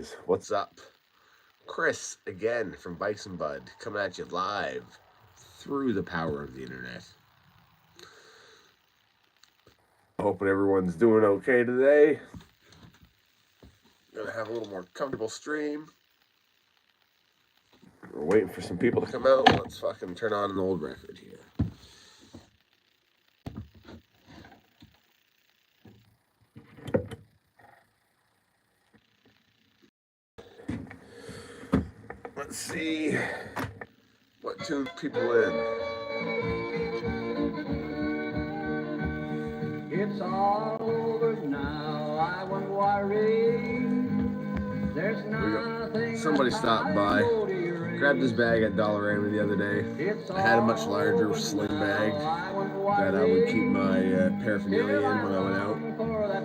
guys, what's up? Chris again from Bikes and Bud coming at you live through the power of the internet. Hoping everyone's doing okay today. Gonna have a little more comfortable stream. We're waiting for some people to come out. Let's fucking turn on an old record here. Let's see what tunes people in. It's all over now, I won't worry. There's nothing. Somebody stopped by, grabbed this bag at Dollarama the other day. I had a much larger sling bag that I would keep my paraphernalia in when I went out.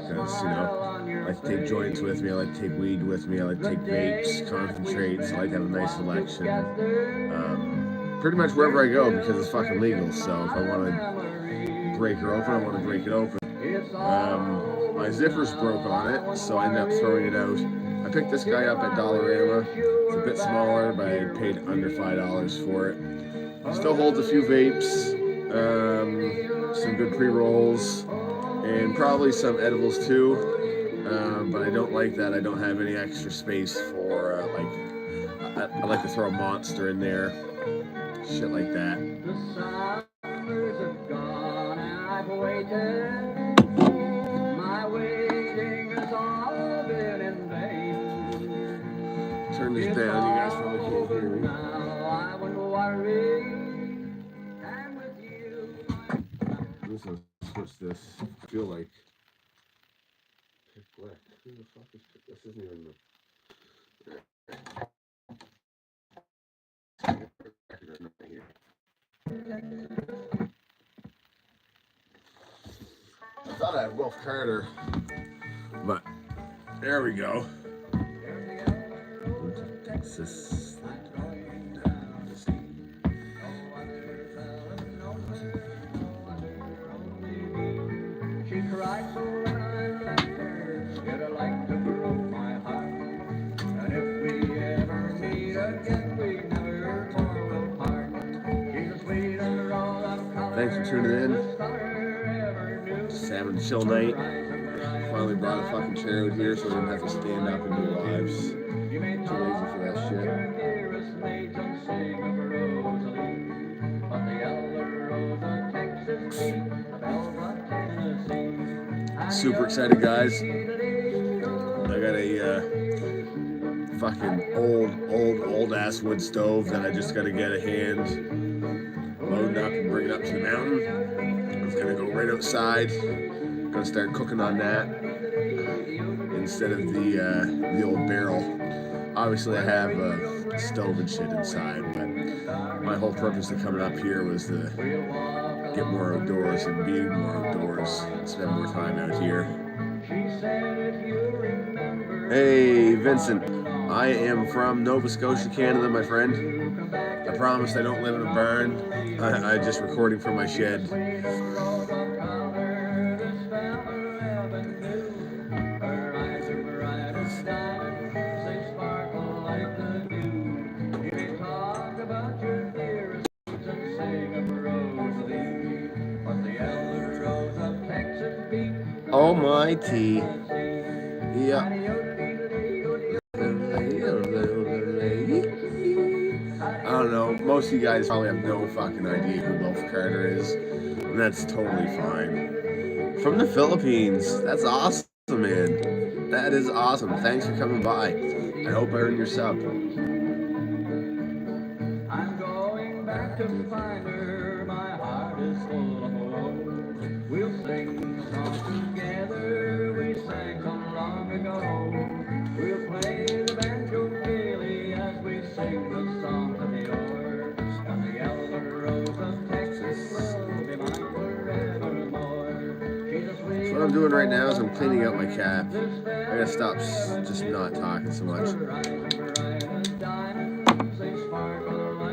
Because, you know, I like to take joints with me, I like to take weed with me, I like to take vapes, concentrates, I like to have a nice selection. Pretty much wherever I go because it's fucking legal, so if I want to break her open, I want to break it open. My zipper's broke on it, so I ended up throwing it out. I picked this guy up at Dollarama. It's a bit smaller, but I paid under $5 for it. Still holds a few vapes, some good pre-rolls, and probably some edibles too. But I don't like that I don't have any extra space for, I like to throw a monster in there. Shit like that. The summers have gone and I've waited. My waiting has all been in vain. Turn this down, you guys probably can't hear me. Now I won't worry. And with you, I'm just gonna switch this. I feel like Pick Black. Who the fuck is Pick? This isn't even the. I thought I had Wolf Carter, but there we go. Texas. she cried so when I left her. Yet I like to broke my heart. And if we ever meet again, we never more will part. She's a sweet and roll of color. Thanks for tuning in. Just having a chill night. Finally brought a fucking chair out here so we didn't have to stand up and do lives. Too lazy for that shit. Super excited, guys. I got a fucking old ass wood stove that I just gotta get a hand loading up and bring it up to the mountain. It's gonna go right outside. Gonna start cooking on that instead of the old barrel. Obviously, I have a stove and shit inside, but my whole purpose of coming up here was to get more outdoors and be more outdoors and spend more time out here. Hey, Vincent. I am from Nova Scotia, Canada, my friend. I promised I don't live in a barn. I just recording from my shed. Almighty. Yeah. I don't know. Most of you guys probably have no fucking idea who Wolf Carter is, and that's totally fine. From the Philippines. That's awesome, man. That is awesome. Thanks for coming by. I hope I earn your sub. I'm going back to find her. My heart is full of hope. We'll sing songs together we sang so long ago. We'll play the banjo gaily as we sing the songs of yore. And the elder rose of Texas will be mine forevermore. She's a sweet. So what I'm doing right now is I'm cleaning out my cat. I gotta stop just not talking so much.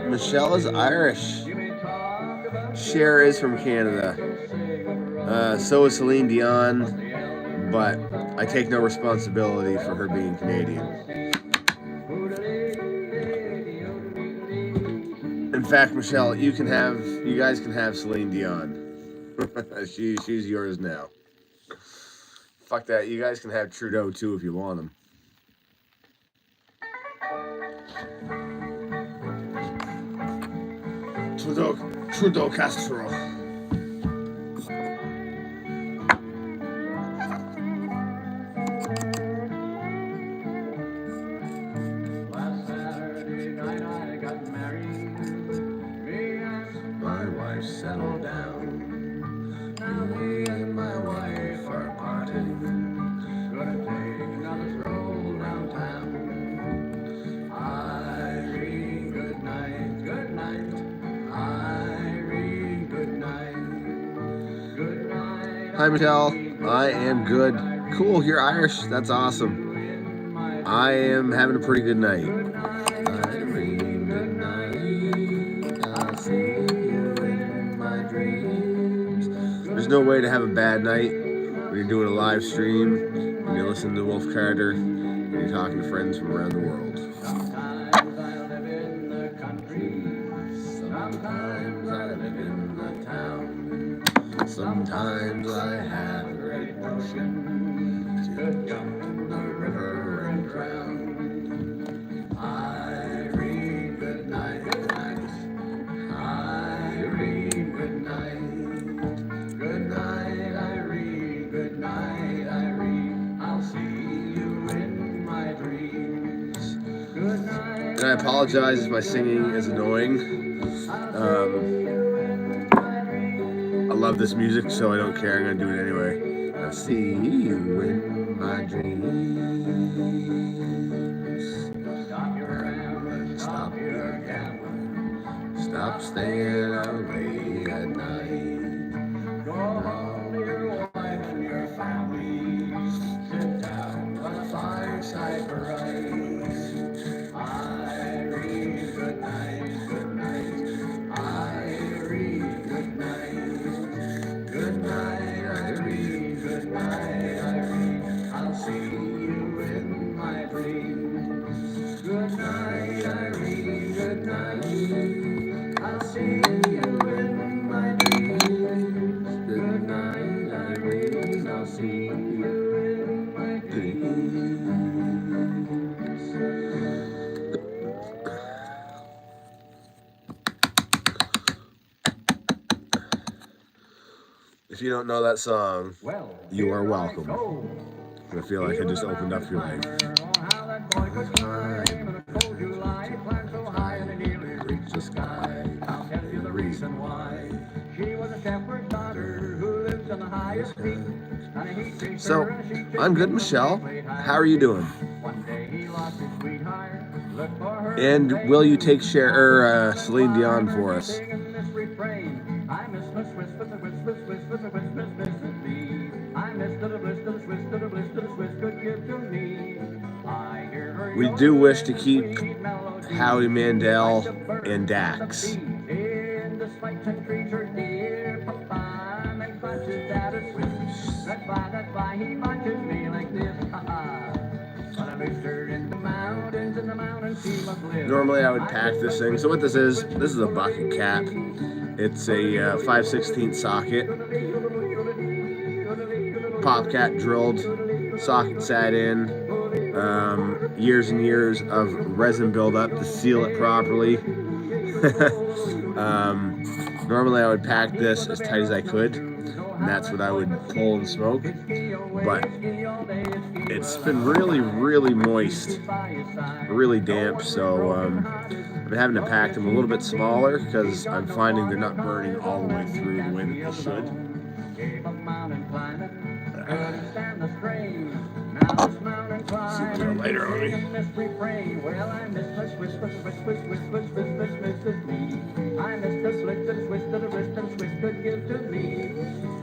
Michelle is Irish. Cher is from Canada. So is Celine Dion. But I I take no responsibility for her being Canadian. In fact, Michelle, you guys can have Celine Dion. She's yours now. Fuck that. You guys can have Trudeau too if you want him. Trudeau Castro. Last Saturday night I got married. Me and My wife settled down. Now me and my wife are parted. gonna take another stroll downtown. Irene, good night, good night. Irene, good night. Good night. Hi, Michelle. I am good. Cool, you're Irish. That's awesome. I am having a pretty good night. Irene, good night. I'll see you in my dreams. There's no way to have a bad night when you're doing a live stream and you're listening to Wolf Carter and you're talking to friends from around the world. Sometimes I live in the country. Sometimes I live in the town. Sometimes I have a great notion to jump in the river and drown. Irene, good night, good night. Irene, good night. Good night, Irene. Good night, Irene. I'll see you in my dreams. Good night. And I apologize if my singing is annoying. I love this music, so I don't care. I'm gonna do it anyway. I'll see you in my dreams. Stop your rambling, stop your gambling. Stop staying out late at night. Go home to your wife and your family. Sit down by the fireside for rice. Irene, good night, good night. Irene, good night. Good night, Irene, good night, Irene. I'll see you in my dreams. Good night, Irene, good night. I'll see you in my dreams. Good night, Irene, I'll see you in my dreams. If you don't know that song, Well, you are here I welcome. go. I feel like I just opened up your life. How that boy could climb in a cold July, climbed so high and he nearly reached the sky. I'll tell you the reason why. She was a shepherd's daughter who lives on the highest peak. And he chased So, her and she chased I'm good, him Michelle. and they played hide How are you doing? One day he lost his sweetheart. Looked for her And will you take Celine Dion for us? singing this refrain. I miss the Swiss, Swiss, Swiss, Swiss, Swiss, Swiss, Swiss, Swiss, Swiss, me. I miss the bliss, the Swiss, the bliss, the Swiss could give to me. I hear her We do wish to keep Howie Mandel and Dax. in the spikes and trees, her dear papa makes bunches out of Swiss. That's why he bunches me like this. But I missed her in the mountains, she must live. Normally I would pack this thing. So what this is a bucket cap. It's a 5/16 socket. Pop cat drilled, socket sat in. Years and years of resin buildup to seal it properly. Normally I would pack this as tight as I could, and that's what I would pull and smoke. But it's been really, really moist, really damp, so I've been having to pack them a little bit smaller because I'm finding they're not burning all the way through the way that they should. See a lighter on me. Well, I miss the Swiss, Swiss, Swiss, Swiss, Swiss, Swiss, Swiss, Swiss, Swiss, Swiss, me. I miss the Swiss, the Swiss, the wrist, and Swiss could give to me.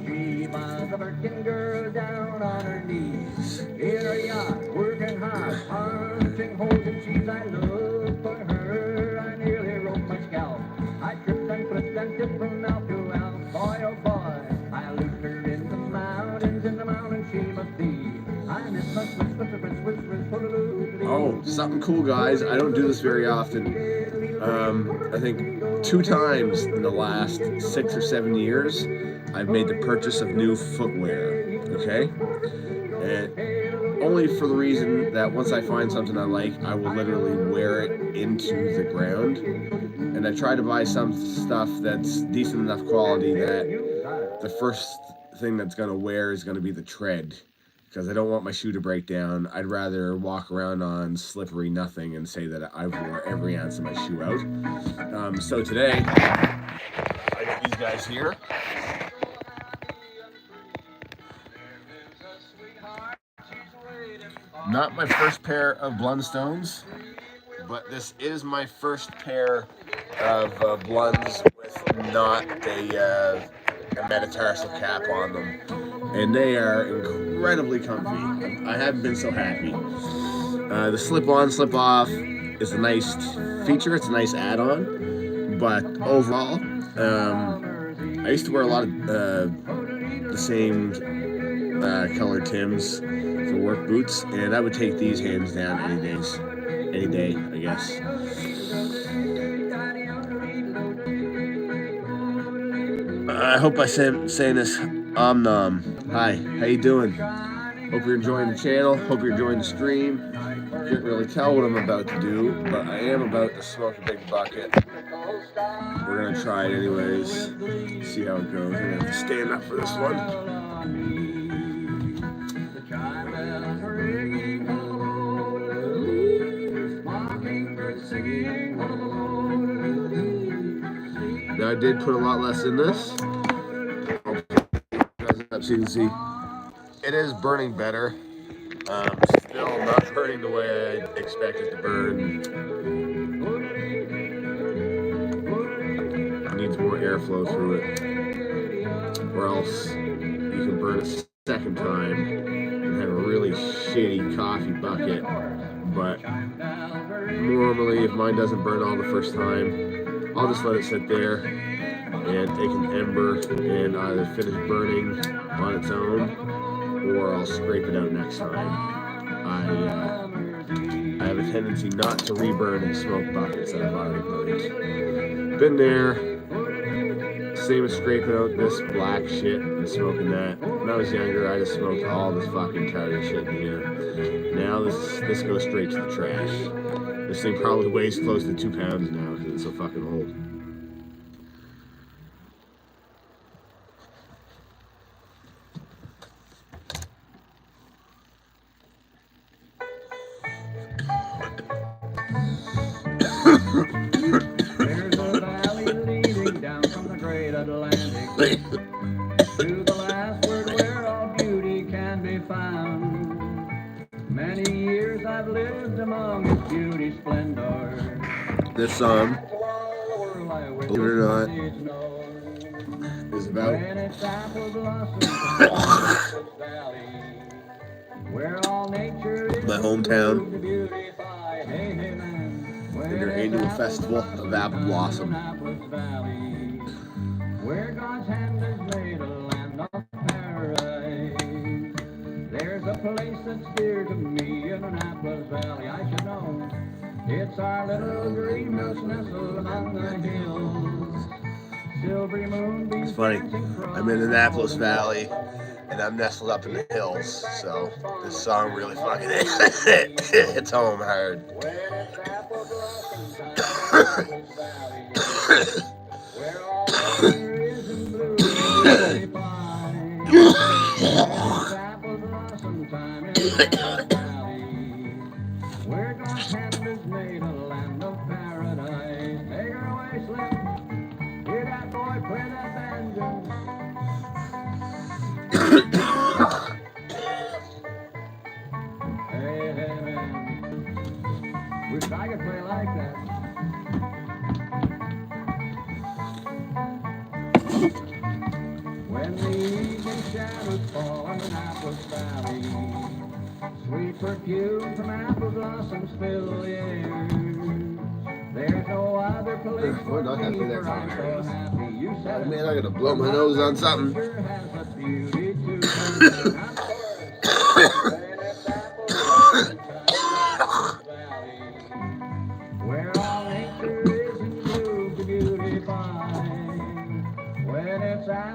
She was a working girl down on her knees. In her yacht, working hard, punching holes in cheese. I looked for her, I nearly broke my scalp. I tripped and flipped and tipped from mouth to mouth. Boy, oh boy, I looked her in the mountains, she must be. I Oh, something cool, guys. I don't do this very often. I think 2 times in the last 6 or 7 years, I've made the purchase of new footwear. Okay? And only for the reason that once I find something I like, I will literally wear it into the ground. And I try to buy some stuff that's decent enough quality that the first thing that's going to wear is going to be the tread. Because I don't want my shoe to break down. I'd rather walk around on slippery nothing and say that I wore every ounce of my shoe out. So today, I got these guys here. Not my first pair of Blundstones, but this is my first pair of Blunds with not a metatarsal cap on them. And they are incredibly comfy. I haven't been so happy. The slip-on, slip-off is a nice feature. It's a nice add-on. But overall, I used to wear a lot of the same colored Timbs for work boots, and I would take these hands down any day, I guess. I hope I say this. Hi, how you doing? Hope you're enjoying the channel. Hope you're enjoying the stream. Can't really tell what I'm about to do, but I am about to smoke a big bucket. We're gonna try it anyways. See how it goes. I'm gonna have to stand up for this one. Now I did put a lot less in this. So you can see it is burning better. Still not burning the way I expect it to burn. It needs more airflow through it, or else you can burn a second time and have a really shitty coffee bucket. But normally, if mine doesn't burn all the first time, I'll just let it sit there and take an ember and either finish burning on its own, or I'll scrape it out next time. I have a tendency not to reburn in smoke buckets that I've already burned. Been there, same as scraping out this black shit and smoking that. When I was younger, I just smoked all this fucking target shit in here. Now this goes straight to the trash. This thing probably weighs close to 2 pounds now because it's so fucking old. There's a valley leading down from the great Atlantic to the last word where all beauty can be found. Many years I've lived among its beauty splendor. This song, believe it or not, is about my hometown. And they're into a festival of apple blossom. Where God's hand has made a land of paradise. There's a place that's dear to me in Annapolis Valley. I should know. It's our little green house nestled among the hills. Silvery moonbeams. It's funny. I'm in Annapolis Valley, and I'm nestled up in the hills. So this song really fucking hits home hard. Where God's hand has made a land of paradise. Take her away, Slim. Hear that boy play that banjo. Hey, hey, man. Wish I could play like that. When the evening shadows fall on Annapolis Valley, sweet perfume from apple blossoms fill the air. There's no other place for me, for I'm so happy. You said Man, I gotta blow my nose on something. sure has a beauty too.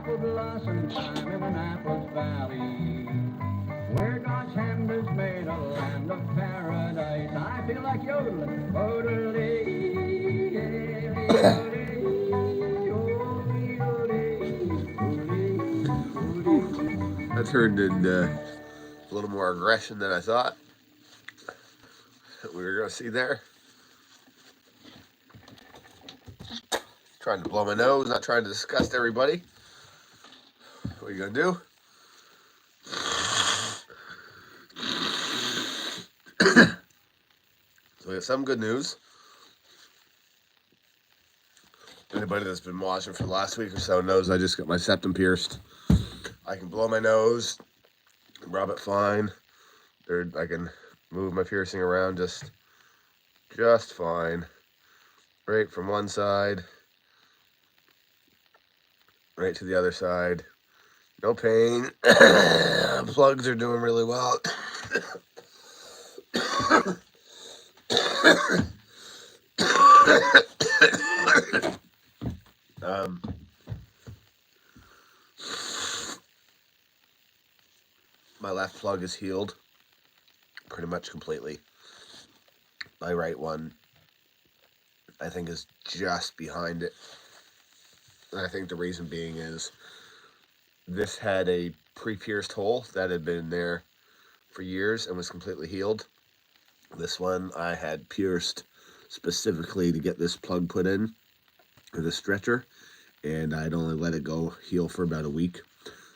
apple blossom time in Annapolis Valley, where God's hand is made a land of paradise. I feel like yodeling. That turned into a little more aggression than I thought we were going to see there. Trying to blow my nose, not trying to disgust everybody. What are you going to do? So we have some good news. Anybody that's been watching for the last week or so knows I just got my septum pierced. I can blow my nose, rub it fine. I can move my piercing around just fine. Right from one side, right to the other side. No pain. Plugs are doing really well. My left plug is healed pretty much completely. My right one, I think, is just behind it. And I think the reason being is this had a pre-pierced hole that had been there for years and was completely healed. This one I had pierced specifically to get this plug put in, or the stretcher, and I'd only let it go heal for about a week.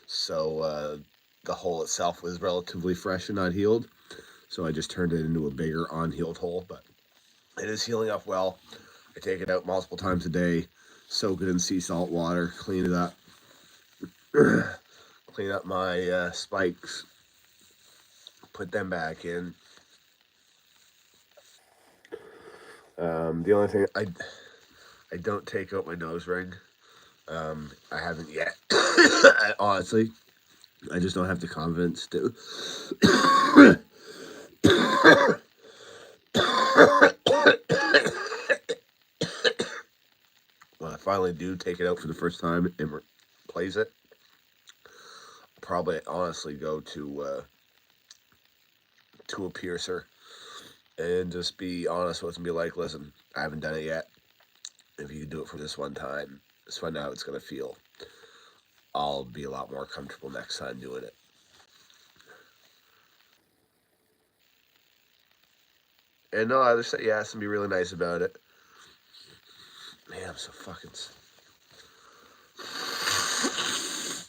So the hole itself was relatively fresh and not healed. So I just turned it into a bigger unhealed hole, but it is healing up well. I take it out multiple times a day, soak it in sea salt water, clean it up, clean up my spikes, put them back in. The only thing, I don't take out my nose ring. I haven't yet. Honestly, I just don't have the confidence to. When I finally do take it out for the first time and replace it, I'll probably honestly go to a piercer and just be honest with it and be like, listen, I haven't done it yet. If you do it for this one time, just find out how it's going to feel. I'll be a lot more comfortable next time doing it. And no, I'll just say yes and be really nice about it. Man, I'm so fucking...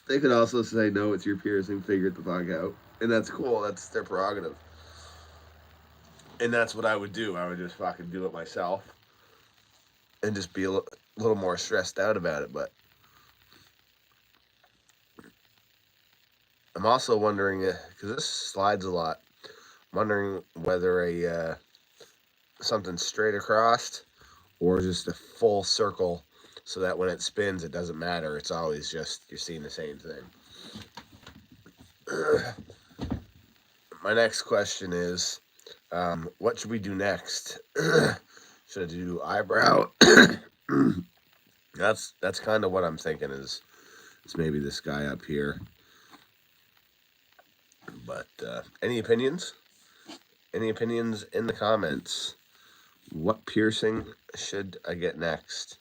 They could also say, no, it's your piercing, figure it the fuck out. And that's cool, that's their prerogative. And that's what I would do. I would just fucking do it myself. And just be a little more stressed out about it, but... I'm also wondering, because this slides a lot, I'm wondering whether something straight across or just a full circle so that when it spins, it doesn't matter. It's always just, you're seeing the same thing. My next question is, what should we do next? Should I do eyebrow? That's kind of what I'm thinking is it's maybe this guy up here. But any opinions? Any opinions in the comments? What piercing should I get next?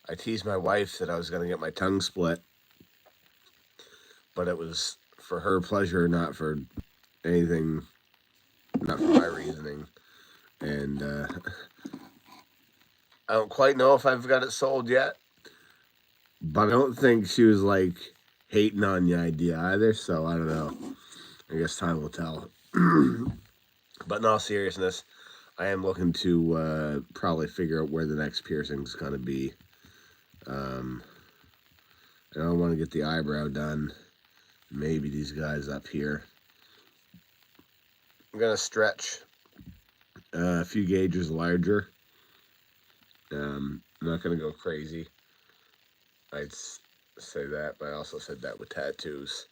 I teased my wife that I was going to get my tongue split, but it was for her pleasure, not for anything, not for my reasoning. And I don't quite know if I've got it sold yet, but I don't think she was like hating on the idea either, so I don't know. I guess time will tell. But in all seriousness, I am looking to probably figure out where the next piercing's going to be. I don't want to get the eyebrow done. Maybe these guys up here. I'm going to stretch a few gauges larger. I'm not going to go crazy. I'd say that, but I also said that with tattoos.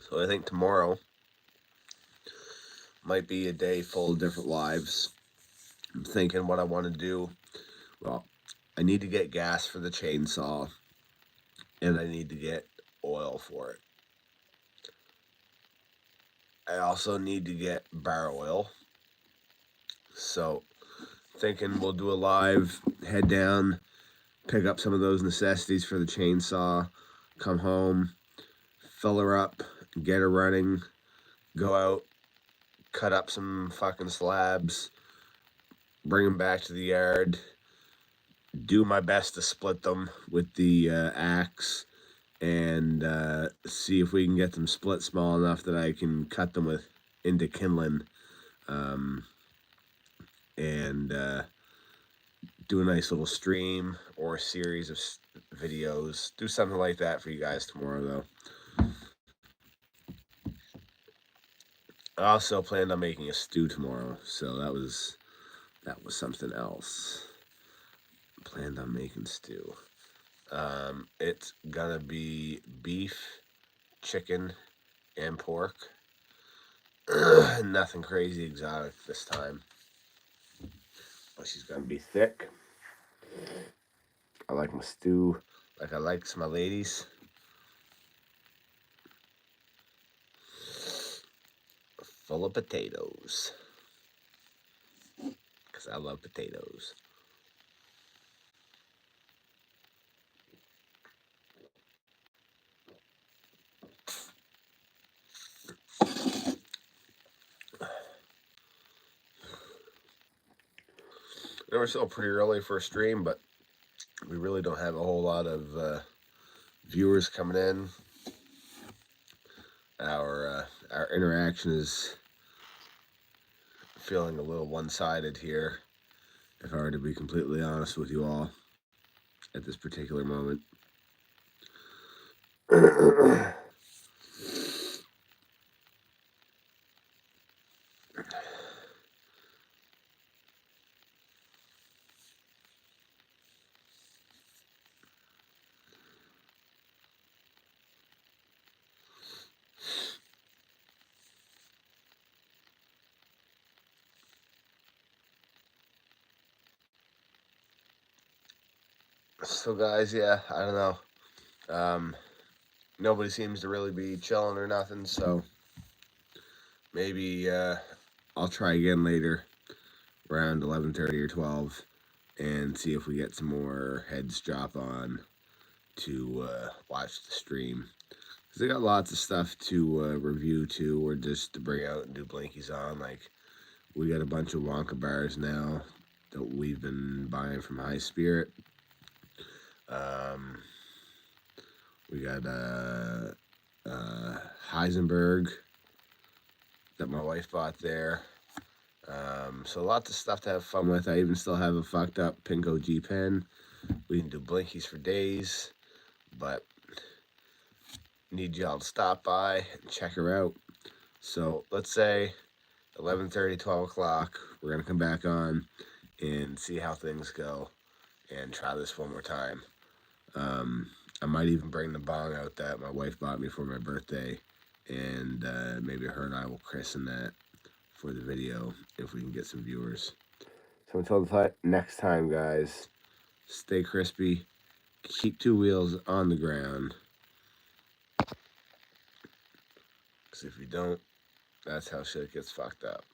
So I think tomorrow might be a day full of different lives. I'm thinking what I want to do. Well, I need to get gas for the chainsaw, and I need to get oil for it. I also need to get bar oil. So, thinking we'll do a live, head down, pick up some of those necessities for the chainsaw, come home, fill her up, get her running, go out, cut up some fucking slabs, bring them back to the yard, do my best to split them with the axe, and see if we can get them split small enough that I can cut them into kindling, and do a nice little stream or a series of videos. Do something like that for you guys tomorrow, though. I also planned on making a stew tomorrow, so that was something else. Planned on making stew. It's gonna be beef, chicken, and pork. Nothing crazy exotic this time. But she's gonna be thick. I like my stew like I like my ladies. Full of potatoes. Because I love potatoes. We're still pretty early for a stream, but we really don't have a whole lot of viewers coming in. Our interaction is feeling a little one-sided here, if I were to be completely honest with you all at this particular moment. So guys, yeah, I don't know. Nobody seems to really be chilling or nothing, so maybe I'll try again later around 11:30 or 12 and see if we get some more heads drop on to watch the stream. Because I got lots of stuff to review too, or just to bring out and do blinkies on. Like, we got a bunch of Wonka bars now that we've been buying from High Spirit. We got Heisenberg that my wife bought there. So lots of stuff to have fun with. I even still have a fucked up Pinko G pen. We can do blinkies for days, but need y'all to stop by and check her out. So let's say 11:30, 12 o'clock, we're going to come back on and see how things go and try this one more time. I might even bring the bong out that my wife bought me for my birthday, and maybe her and I will christen that for the video if we can get some viewers. So until the next time, guys, stay crispy, keep two wheels on the ground, because if you don't, that's how shit gets fucked up.